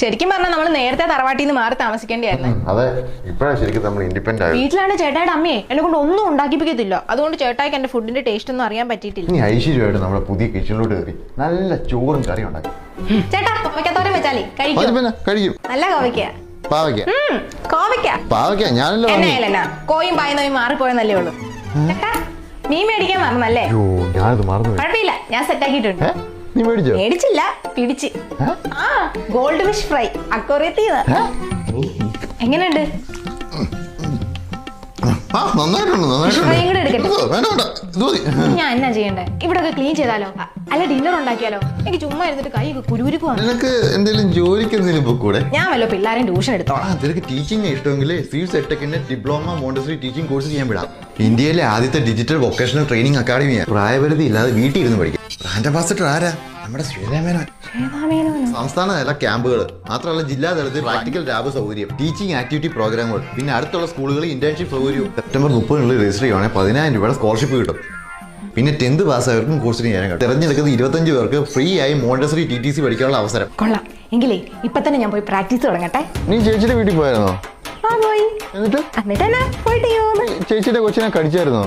ശരിക്കും പറഞ്ഞാൽ നമ്മൾ നേരത്തെ തറവാട്ടിൽ നിന്ന് മാറി താമസിക്കേണ്ടിയായിരുന്നു. അതെ, ഇപ്പോഴാണ് ശരിക്കും നമ്മൾ ഇൻഡിപെൻഡന്റ് ആയത്. വീട്ടിലാണ് ചേട്ടായുടെ അമ്മയെ എന്നെ കൊണ്ട് ഒന്നും ഉണ്ടാക്കിപ്പിക്കത്തില്ല. അതുകൊണ്ട് ചേട്ടായിക്ക് എന്റെ ഫുഡിന്റെ ടേസ്റ്റ് ഒന്നും അറിയാൻ പറ്റിയിട്ടില്ല. ഇനി ഐശ്വര്യമായിട്ട് നമ്മുടെ പുതിയ കിച്ചണിലോട്ട് കയറി നല്ല ചോറും കറിയും ഉണ്ടാക്കി. ചേട്ടാ കോവയ്ക്കത്തോരം വെച്ചാലേ കഴിക്കും. നല്ല കോവയ്ക്ക. പാവയ്ക്ക ഞാനല്ലോ എന്നാ കോയും പായുന്നവയും മാറിപ്പോയെന്നല്ലേ ഉള്ളൂ. ചേട്ടാ മീൻ മേടിക്കാൻ മറന്നല്ലേ? ഞാനത് മറന്നു. കുഴപ്പമില്ല, ഞാൻ സെറ്റ് ആക്കിയിട്ടുണ്ട്. നീ മേടിച്ചോ? മേടിച്ചില്ല, പിടിച്ച്. ഗോൾഡ് ഫിഷ് ഫ്രൈ അക്വേറിയത്തിൽ. എങ്ങനെയുണ്ട്? ഞാൻ എന്നാ ചെയ്യണ്ടേ? ഇവിടെ ഒക്കെ ക്ലീൻ ചെയ്താലോ? അല്ല ഡിന്നർ ഉണ്ടാക്കിയാലോ? എനിക്ക് ചുമ്മാ ഇരുന്നിട്ട് കൈ കുരുകുരുക്കുവാണ്. നിനക്ക് എന്തെങ്കിലും ജോലിക്ക് എന്തെങ്കിലും കൂടെ? ഞാൻ വല്ലോ പിള്ളേരെ ട്യൂഷൻ എടുത്തോളാം. നിനക്ക് ടീച്ചിങ് ഇഷ്ടമെങ്കിൽ സീഡ്സ് എട്ടെക്കിന്റെ ഡിപ്ലോമ മോണ്ടസറി ടീച്ചിങ് കോഴ്സ് ചെയ്യാൻ വിടാം. ഇന്ത്യയിലെ ആദ്യത്തെ ഡിജിറ്റൽ വൊക്കേഷണൽ ട്രെയിനിങ് അക്കാഡമിയാണ്. പ്രായപരിധി ഇല്ലാതെ വീട്ടിൽ ഇരുന്ന് പഠിക്കും. ബ്രാൻഡ് അംബാസിഡർ ആരാ? നമ്മുടെ ശ്വേതാമേനോൻ. സംസ്ഥാന തല ക്യാമ്പുകൾ മാത്രമല്ല ജില്ലാ തലത്തിൽ പ്രാക്ടിക്കൽ ലാബ് സൗകര്യം, ടീച്ചിങ് ആക്ടിവിറ്റി പ്രോഗ്രാമുകൾ, പിന്നെ അടുത്തുള്ള സ്കൂളുകളിൽ ഇന്റേൺഷിപ്പ് സൗകര്യവും. സെപ്റ്റംബർ 30 രജിസ്റ്റർ ചെയ്യുവാണെങ്കിൽ 10,000 രൂപയുടെ സ്കോളർഷിപ്പ് കിട്ടും. പിന്നെ 10th പാസ്സായവർക്കും കോഴ്സിന് ചെയ്യാൻ കിട്ടും. തിരഞ്ഞെടുക്കുന്ന 25 പേർക്ക് ഫ്രീ ആയി മോണ്ടസറി TTC പഠിക്കാനുള്ള അവസരം. കൊള്ളാം. എങ്കിലേ ഇപ്പൊ തന്നെ ഞാൻ പോയി പ്രാക്ടീസ് തുടങ്ങട്ടെ. നീ ചേച്ചിയുടെ വീട്ടിൽ പോയായിരുന്നോ? പോയി. എന്നിട്ട് ചേച്ചിയുടെ കൊച്ചിനെ കടിച്ചായിരുന്നോ?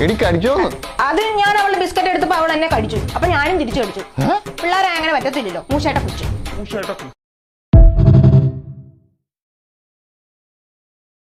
എനിക്ക് കടിച്ചോന്ന്. അത് ഞാൻ അവളുടെ ബിസ്ക്കറ്റ് എടുത്തപ്പോ അവൾ എന്നെ കടിച്ചു. അപ്പൊ ഞാനും തിരിച്ചു കടിച്ചു. പിള്ളേരെ അങ്ങനെ പറ്റത്തില്ലല്ലോ. മൂശേട്ട കുച്ചു.